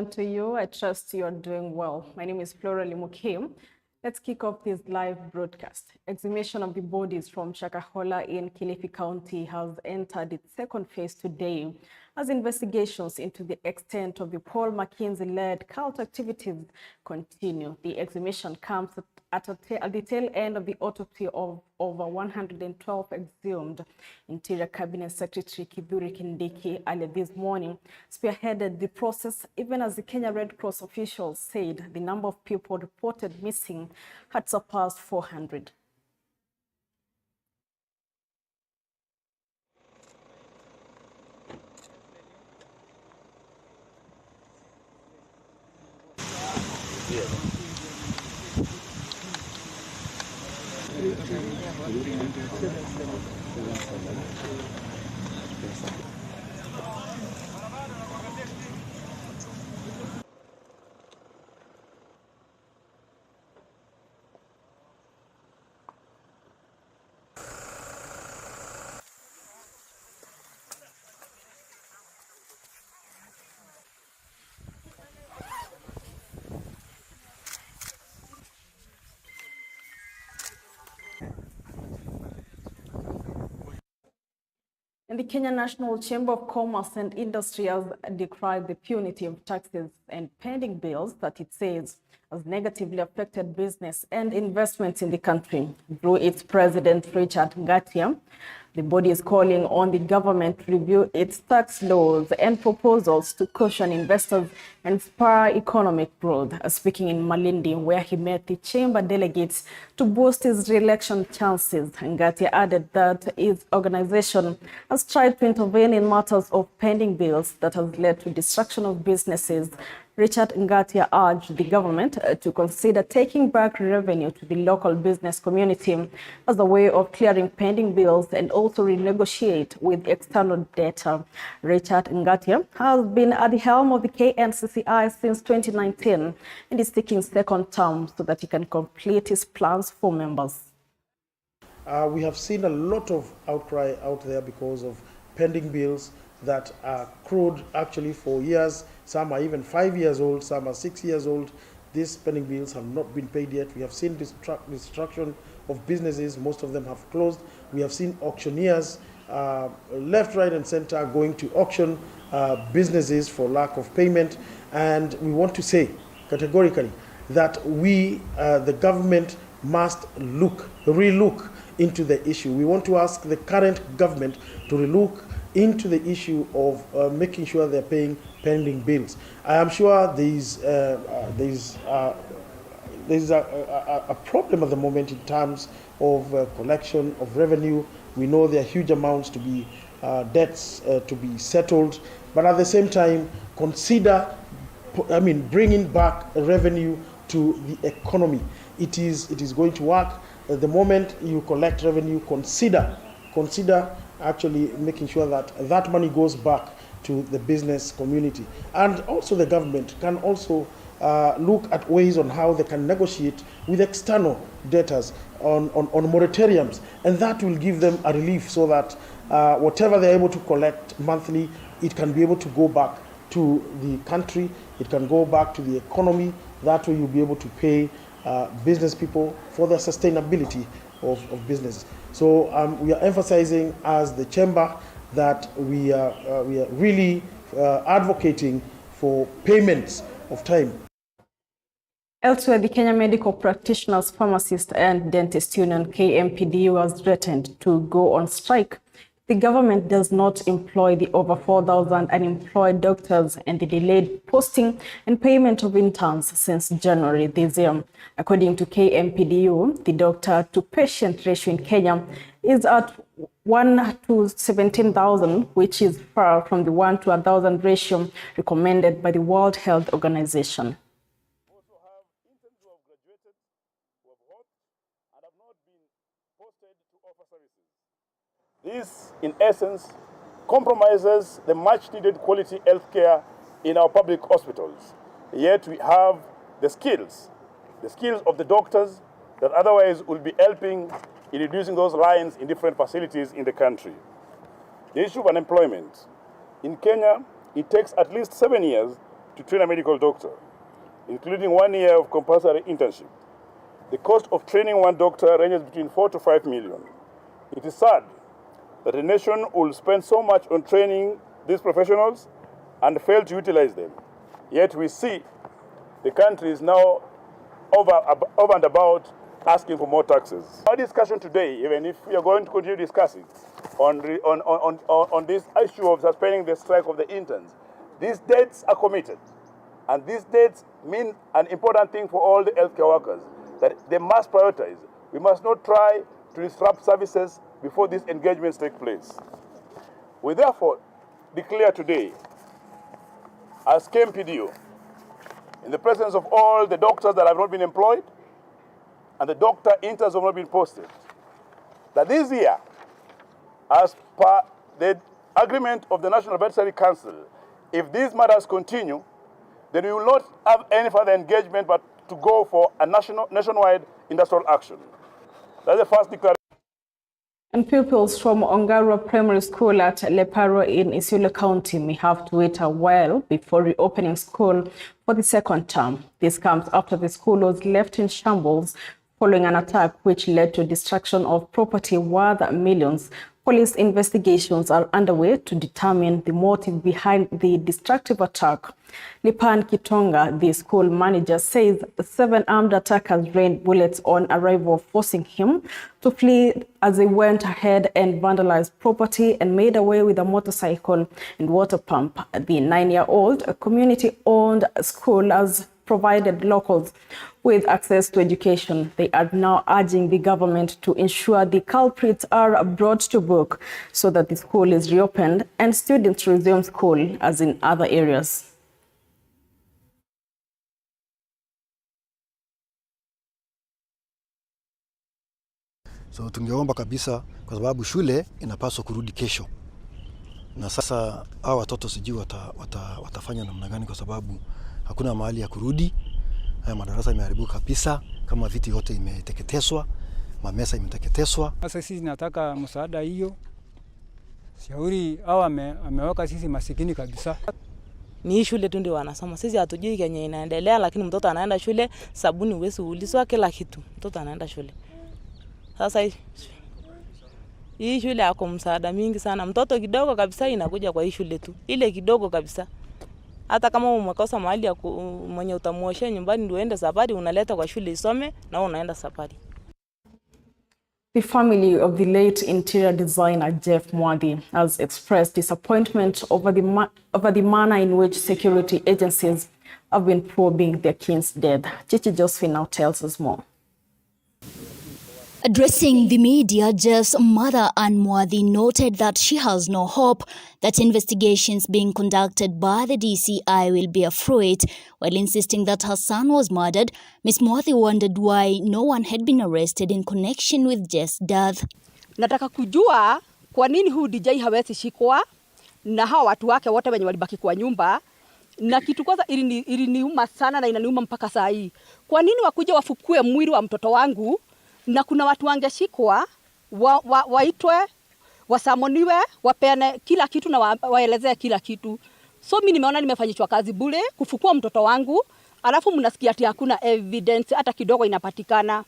everyone to you. I trust you are doing well. My name is Flora Limukim. Let's kick off this live broadcast. Exhumation of the bodies from Shakahola in Kilifi County has entered its second phase today as investigations into the extent of the Paul McKinsey-led cult activities continue. The exhumation comes at the tail end of the autopsy of over 112 exhumed. Interior Cabinet Secretary Kidhuri Kindiki earlier this morning spearheaded the process, even as the Kenya Red Cross officials said the number of people reported missing had surpassed 400. And the Kenya National Chamber of Commerce and Industry has decried the punitive taxes and pending bills that it says has negatively affected business and investments in the country. Through its president, Richard Ngatia, the body is calling on the government to review its tax laws and proposals to caution investors and spur economic growth. Speaking in Malindi, where he met the chamber delegates to boost his re-election chances, Ngatia added that his organization has tried to intervene in matters of pending bills that has led to destruction of businesses. Richard Ngatia urged the government to consider taking back revenue to the local business community as a way of clearing pending bills and also renegotiate with external debtor. Richard Ngatia has been at the helm of the KNCCI since 2019 and is taking second term so that he can complete his plans for members. We have seen a lot of outcry out there because of pending bills that are accrued actually for years. Some are even 5 years old, some are 6 years old. These pending bills have not been paid yet. We have seen destruction of businesses. Most of them have closed. We have seen auctioneers left, right, and center going to auction businesses for lack of payment. And we want to say categorically that we, the government, must relook into the issue. We want to ask the current government to relook into the issue of making sure they're paying pending bills. I am sure there's a problem at the moment in terms of collection of revenue. We know there are huge amounts to be debts to be settled, but at the same time, consider, bringing back revenue to the economy. It is going to work. At the moment you collect revenue, consider actually making sure that that money goes back to the business community. And also the government can also look at ways on how they can negotiate with external debtors on moratoriums, and that will give them a relief so that whatever they're able to collect monthly, it can be able to go back to the country, it can go back to the economy. That way you'll be able to pay business people for the sustainability of business. So we are emphasizing as the chamber that we are really advocating for payments of time. Elsewhere, the Kenya Medical Practitioners, Pharmacists and Dentist Union, KMPDU, has threatened to go on strike. The government does not employ the over 4,000 unemployed doctors and the delayed posting and payment of interns since January this year. According to KMPDU, the doctor-to-patient ratio in Kenya is at 1 to 17,000, which is far from the 1 to 1,000 ratio recommended by the World Health Organization. We also have interns who have graduated, who have worked, and have not been posted to offer services. This, in essence, compromises the much-needed quality health care in our public hospitals. Yet we have the skills of the doctors that otherwise will be helping in reducing those lines in different facilities in the country. The issue of unemployment. In Kenya, it takes at least 7 years to train a medical doctor, including 1 year of compulsory internship. The cost of training one doctor ranges between 4 to 5 million. It is sad that a nation will spend so much on training these professionals and fail to utilize them. Yet we see the country is now over and about asking for more taxes. Our discussion today, even if we are going to continue discussing on this issue of suspending the strike of the interns, these dates are committed. And these dates mean an important thing for all the healthcare workers, that they must prioritize. We must not try to disrupt services before these engagements take place. We therefore declare today, as KMPDO, in the presence of all the doctors that have not been employed and the doctor interns who have not been posted, that this year, as per the agreement of the National Veterinary Council, if these matters continue, then we will not have any further engagement but to go for a nationwide industrial action. That's the first declaration. And pupils from Angara Primary School at Leparo in Isiolo County may have to wait a while before reopening school for the second term. This comes after the school was left in shambles following an attack which led to destruction of property worth millions. Police investigations are underway to determine the motive behind the destructive attack. Lipan Kitonga, the school manager, says 7 armed attackers rained bullets on arrival, forcing him to flee as they went ahead and vandalized property and made away with a motorcycle and water pump. The 9-year-old community-owned school has provided locals with access to education. They are now urging the government to ensure the culprits are brought to book so that the school is reopened and students resume school as in other areas. So tungeomba kabisa kwa sababu shule inapaswa kurudi kesho. Na sasa hao watoto sijui watafanya namna gani kwa sababu hakuna mahali ya kurudi. Haya madarasa yameharibuka kabisa, kama viti yote imeteketezwa, mamesa imeteketezwa. Sasa sisi nataka msaada hiyo. Shauri au ameweka sisi masikini kabisa. Ni shule tu ndio wanasoma. Sisi hatujui kenye inaendelea, lakini mtoto anaenda shule, sabuni uwezi ulizwa kila kitu. Mtoto anaenda shule. Sasa hii shule yako msaada mingi sana. Mtoto kidogo kabisa inakuja kwa hii shule tu. Ile kidogo kabisa. Hata kama umekosa mahali ya mwenye utamuoshea nyumbani ndio uende safari, unaleta kwa shule isome na unaenda safari. The family of the late interior designer Jeff Mwadhi has expressed disappointment over the manner in which security agencies have been probing their king's death. Chichi Josephine now tells us more. Addressing the media, Jeff's mother, Ann Mwadhi, noted that she has no hope that investigations being conducted by the DCI will bear fruit. While insisting that her son was murdered, Ms. Mwadhi wondered why no one had been arrested in connection with Jeff's death. Nataka kujua kwa nini huyu DJ hawezi shikwa na hawa watu wake wote wenye walibaki kwa nyumba. Na kitu kwanza iliniuma sana na inaniuma mpaka saa hii. Kwa nini wakuja wafukue mwili wa mtoto wangu? Na kuna watu wangeshikwa, waitwe, wasamoniwe, wapeane kila kitu na waelezea kila kitu. So mimi nimeona nimefanyishwa kazi bure kufukua mtoto wangu, alafu mnasikia ati hakuna evidence hata kidogo inapatikana.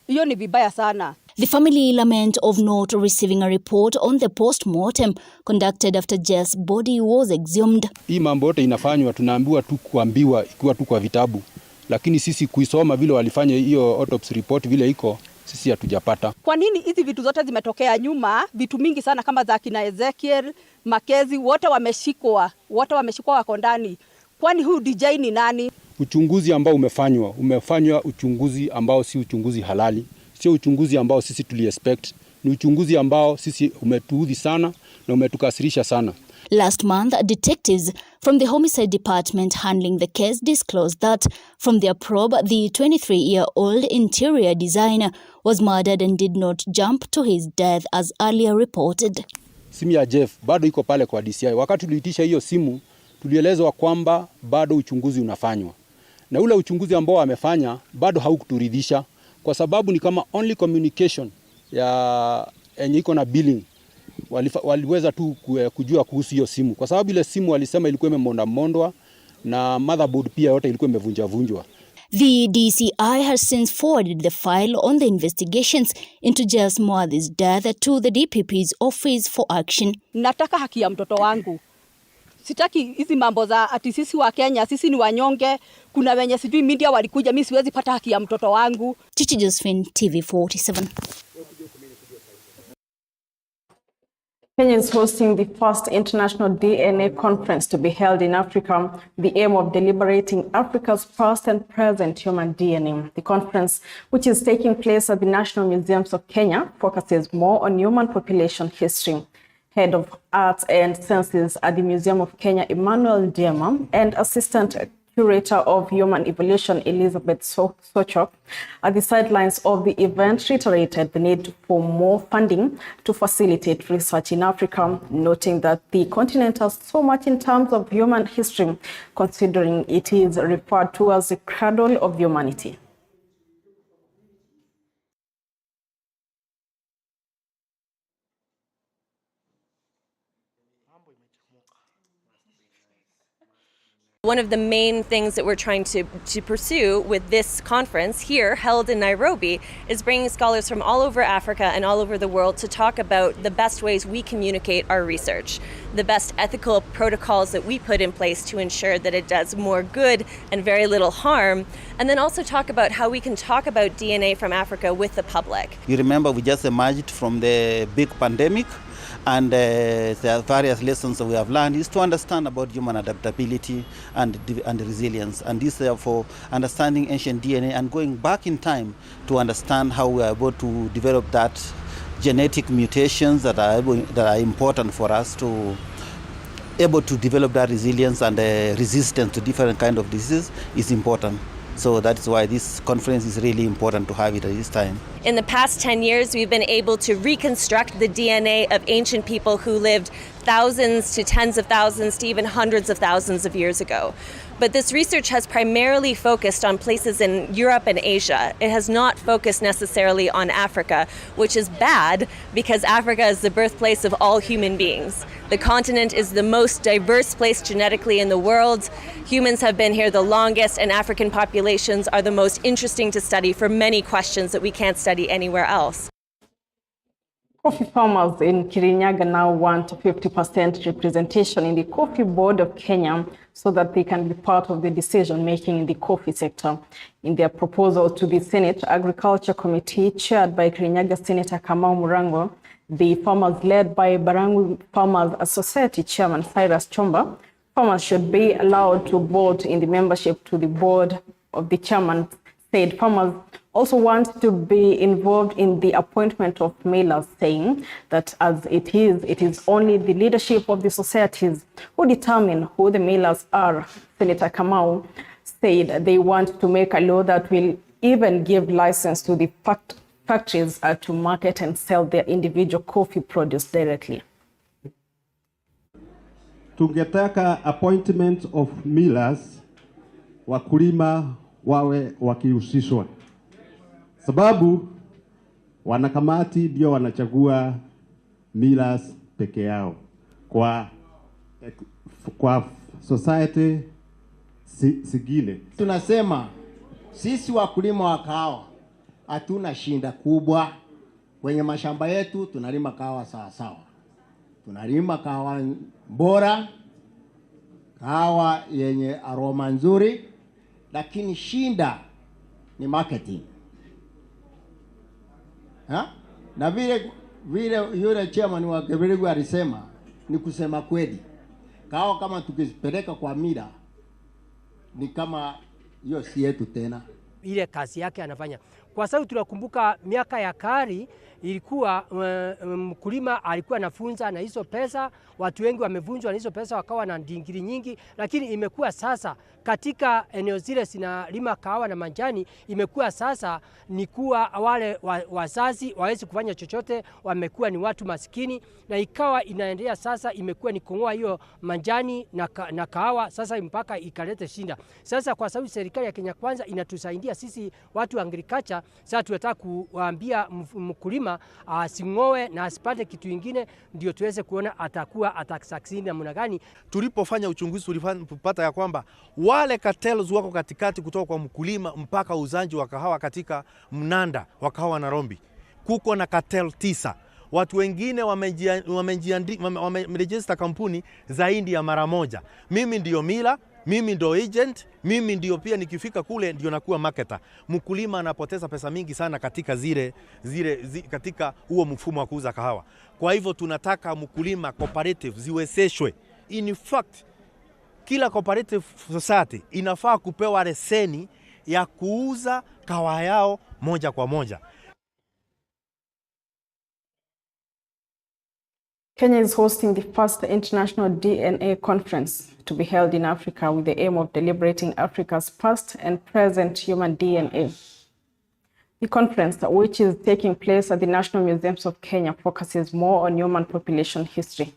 Hiyo ni vibaya sana. The family lament of not receiving a report on the post-mortem conducted after Jeff's body was exhumed. Hii mambo yote inafanywa, tunaambiwa tu kuambiwa ikiwa tu kwa vitabu. Lakini sisi kuisoma vile walifanya hiyo autopsy report vile iko, sisi hatujapata. Kwa nini hizi vitu zote zimetokea nyuma? Vitu mingi sana kama za kina Ezekiel, Makezi, wote wameshikwa wako ndani. Kwani huyu DJ ni nani? Uchunguzi ambao umefanywa uchunguzi ambao si uchunguzi halali. Sio uchunguzi ambao sisi tuliexpect. Ni uchunguzi ambao sisi umetuudhi sana na umetukasirisha sana. Last month, detectives from the Homicide Department handling the case disclosed that from their probe, the 23-year-old interior designer was murdered and did not jump to his death as earlier reported. Simu ya Jeff bado iko pale kwa DCI. Wakati tuliitisha hiyo simu, tulielezwa kwamba bado uchunguzi unafanywa. Na ule uchunguzi ambao amefanya bado haukuturidhisha kwa sababu ni kama only communication ya yenye iko na billing. Waliweza tu kujua kuhusu hiyo simu kwa sababu ile simu walisema ilikuwa imemondwa na motherboard pia yote ilikuwa imevunjwa. The DCI has since forwarded the file on the investigations into Jess Mwadhi's death to the DPP's Office for Action. Nataka haki ya mtoto wangu. Sitaki hizi mambo za ati sisi wa Kenya, sisi ni wanyonge, kuna wenye sijui media walikuja, mimi siwezi pata haki ya mtoto wangu. Chichi Josephine, TV47. Kenya is hosting the first international DNA conference to be held in Africa, the aim of deliberating Africa's past and present human DNA. The conference, which is taking place at the National Museums of Kenya, focuses more on human population history. Head of Arts and Sciences at the Museum of Kenya, Emmanuel Diema, and Assistant Curator of Human Evolution, Elizabeth Sochok, at the sidelines of the event, reiterated the need for more funding to facilitate research in Africa, noting that the continent has so much in terms of human history, considering it is referred to as the cradle of humanity. One of the main things that we're trying to pursue with this conference here held in Nairobi is bringing scholars from all over Africa and all over the world to talk about the best ways we communicate our research, the best ethical protocols that we put in place to ensure that it does more good and very little harm, and then also talk about how we can talk about DNA from Africa with the public. You remember we just emerged from the big pandemic, and the various lessons we have learned is to understand about human adaptability and resilience, and this therefore understanding ancient DNA and going back in time to understand how we are able to develop that genetic mutations that are important for us to able to develop that resilience and resistance to different kind of diseases is important. So that's why this conference is really important to have it at this time. In the past 10 years, we've been able to reconstruct the DNA of ancient people who lived thousands to tens of thousands to even hundreds of thousands of years ago. But this research has primarily focused on places in Europe and Asia. It has not focused necessarily on Africa, which is bad because Africa is the birthplace of all human beings. The continent is the most diverse place genetically in the world. Humans have been here the longest, and African populations are the most interesting to study for many questions that we can't study anywhere else. Coffee farmers in Kirinyaga now want 50% representation in the Coffee Board of Kenya so that they can be part of the decision-making in the coffee sector. In their proposal to the Senate Agriculture Committee, chaired by Kirinyaga Senator Kamau Murango, the farmers led by Barangu Farmers Society Chairman Cyrus Chomba, farmers should be allowed to vote in the membership to the board of the chairman, said farmers also want to be involved in the appointment of mailers, saying that as it is only the leadership of the societies who determine who the mailers are. Senator Kamau said they want to make a law that will even give license to the factories to market and sell their individual coffee produce directly. Tungetaka appointment of millers, wakulima wawe wakihusishwa, sababu wanakamati ndio wanachagua millers peke yao kwa society sigine. Tunasema sisi wakulima wa kahawa hatuna shinda kubwa kwenye mashamba yetu, tunalima kahawa sawa sawa. Tunalima kahawa bora, kahawa yenye aroma nzuri, lakini shinda ni marketing. Na vile yule chairman wa Kebelegu alisema ni kusema kweli. Kahawa kama tukizipeleka kwa mila ni kama hiyo si yetu tena. Ile kazi yake anafanya. Kwa sababu tunakumbuka miaka ya kari ilikuwa mkulima alikuwa anafunza na hizo pesa, watu wengi wamevunjwa na hizo pesa wakawa na dingiri nyingi, lakini imekuwa sasa katika eneo zile zinalima kahawa na majani, imekuwa sasa ni kuwa wale wazazi wawezi kufanya chochote, wamekuwa ni watu maskini, na ikawa inaendelea sasa imekuwa ni kungoa hiyo majani na kahawa sasa mpaka ikalete shinda. Sasa kwa sababu serikali ya Kenya Kwanza inatusaidia sisi watu wa agriculture, imefika. Sasa tunataka kuambia mkulima asing'oe na asipate kitu ingine, ndio tuweze kuona atakuwa atasucceed namna gani. Tulipofanya uchunguzi tulipata ya kwamba wale cartels wako katikati kutoka kwa mkulima mpaka uzanji wa kahawa katika mnanda wa kahawa Nairobi. Kuko na cartel 9. Watu wengine wameregister kampuni zaidi ya mara moja. Mimi ndio mila, mimi ndio agent, mimi ndio pia nikifika kule ndio nakuwa marketer. Mkulima anapoteza pesa mingi sana katika katika huo mfumo wa kuuza kahawa. Kwa hivyo tunataka mkulima cooperative ziwezeshwe. In fact, kila cooperative society inafaa kupewa leseni ya kuuza kahawa yao moja kwa moja. Kenya is hosting the first international DNA conference to be held in Africa with the aim of deliberating Africa's past and present human DNA. The conference, which is taking place at the National Museums of Kenya, focuses more on human population history.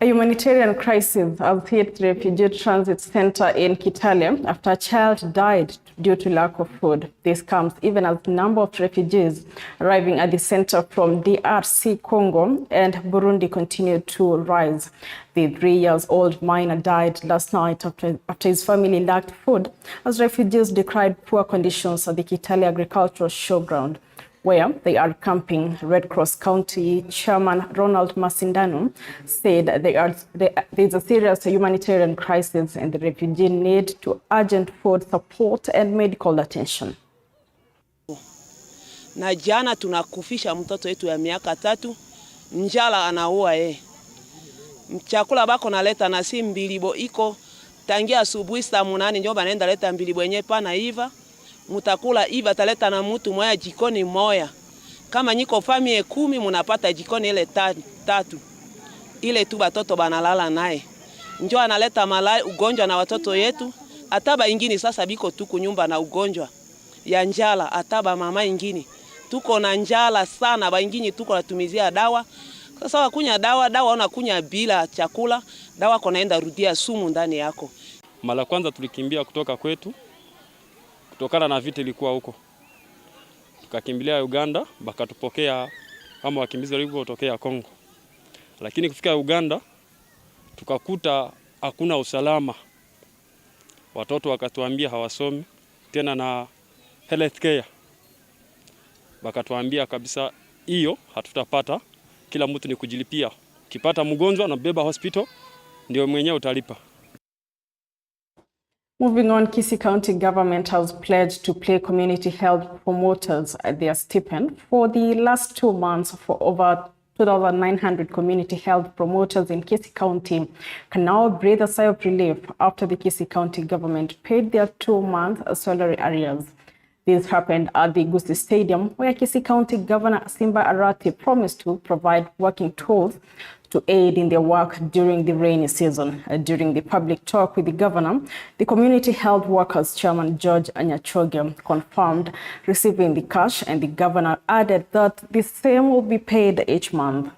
A humanitarian crisis has hit the refugee transit center in Kitale after a child died due to lack of food. This comes even as the number of refugees arriving at the center from DRC Congo and Burundi continued to rise. The 3-year-old minor died last night after his family lacked food as refugees decried poor conditions at the Kitale Agricultural Showground, where they are camping. Red Cross County Chairman Ronald Masindano said there is a serious humanitarian crisis and the refugees need to urgent food support and medical attention. Na jana tunakufisha mtoto wetu ya miaka 3, njala anaua yeye. Chakula bako naleta na si mbilibo iko tangia asubuhi saa 8 ndio banaenda leta mbilibo yenyewe pana iva. Mutakula iva taleta na mtu moya jikoni moya. Kama niko familia 10 munapata jikoni ile 3. Ile tu batoto banalala naye. Njoo analeta ugonjwa na watoto yetu. Ataba ingini sasa biko tuku nyumba na ugonjwa ya njala. Ataba mama ingini. Tuko na njala sana, ba ingini tuko natumizia dawa. Sasa wakunya dawa unakunya bila chakula, dawa konaenda rudia sumu ndani yako. Mara kwanza tulikimbia kutoka kwetu kutokana na vita ilikuwa huko. Tukakimbilia Uganda, bakatupokea kama wakimbizi walivyotokea Kongo. Lakini kufika Uganda tukakuta hakuna usalama. Watoto wakatuambia hawasomi tena na health care. Bakatuambia kabisa hiyo hatutapata, kila mtu ni kujilipia. Ukipata mgonjwa na beba hospital ndio mwenyewe utalipa. Moving on, Kisii County government has pledged to pay community health promoters their stipend for the last 2 months. For over 2,900 community health promoters in Kisii County can now breathe a sigh of relief after the Kisii County government paid their 2-month salary arrears. This happened at the Gusii Stadium, where Kisii County Governor Simba Arati promised to provide working tools to aid in their work during the rainy season. During the public talk with the governor, the Community Health Workers Chairman George Anyachoge confirmed receiving the cash, and the governor added that the same will be paid each month.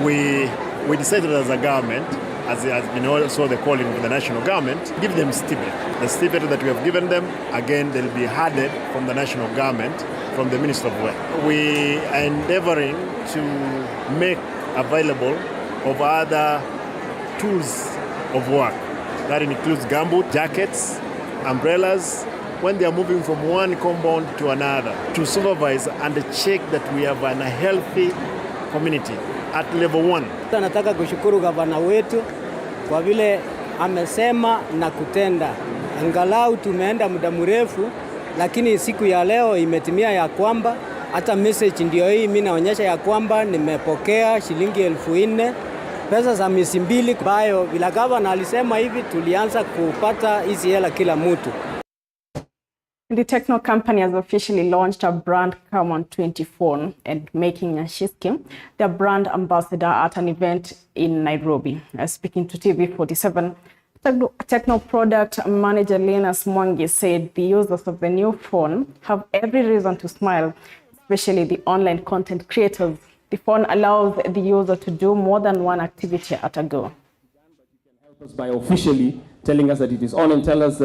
We decided as a government, as has been also the calling of the national government, give them stipend. The stipend that we have given them, again, they'll be added from the national government, from the Minister of Work. We are endeavoring to make available of other tools of work. That includes gumboot, jackets, umbrellas, when they are moving from one compound to another, to supervise and check that we have a healthy community at level 1. Nataka kushukuru gavana wetu kwa vile amesema na kutenda. Angalau tumeenda muda mrefu, lakini siku ya leo imetimia ya kwamba hata message ndio hii mimi naonyesha ya kwamba nimepokea shilingi 4,000 pesa za miezi 2 ambayo bila gavana alisema hivi tulianza kupata hizi hela kila mtu. The Tecno company has officially launched a brand Camon 24 and making Nyashiski their brand ambassador at an event in Nairobi. Speaking to TV47, Tecno product manager Linus Mwangi said the users of the new phone have every reason to smile, especially the online content creators. The phone allows the user to do more than one activity at a go. By officially telling us that it is on and tell us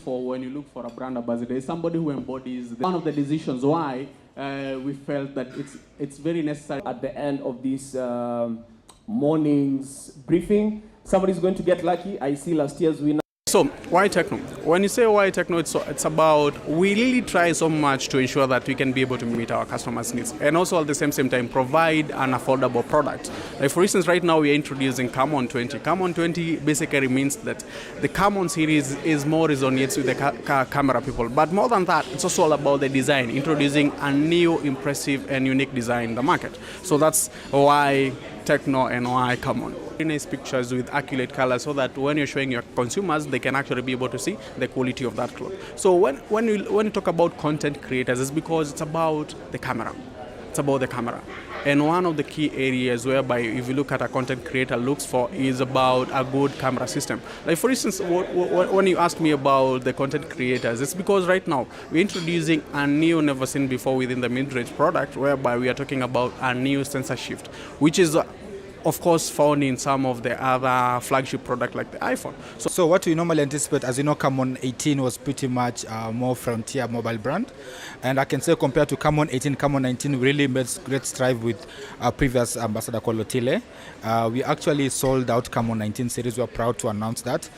for when you look for a brand ambassador, is somebody who embodies one of the decisions why we felt that it's very necessary at the end of this morning's briefing. Somebody's going to get lucky. I see last year's winner. So, why Tecno? When you say why Tecno, it's about, we really try so much to ensure that we can be able to meet our customers' needs and also at the same time provide an affordable product. Like for instance, right now we are introducing Camon 20. Camon 20 basically means that the Camon series is more resonates with the camera people. But more than that, it's also all about the design, introducing a new, impressive and unique design in the market. So that's why Tecno and why Camon. Nice pictures with accurate colors so that when you're showing your consumers, they can actually be able to see the quality of that cloth. So when you talk about content creators, it's because it's about the camera. It's about the camera. And one of the key areas whereby if you look at a content creator looks for is about a good camera system. Like for instance, when you ask me about the content creators, it's because right now we're introducing a new never seen before within the mid-range product whereby we are talking about a new sensor shift, which is of course found in some of the other flagship products like the iPhone. So what we normally anticipate, as you know, Camon 18 was pretty much more frontier mobile brand. And I can say compared to Camon 18, Camon 19 really made great strive with our previous ambassador called Otile. We actually sold out Camon 19 series. We're proud to announce that.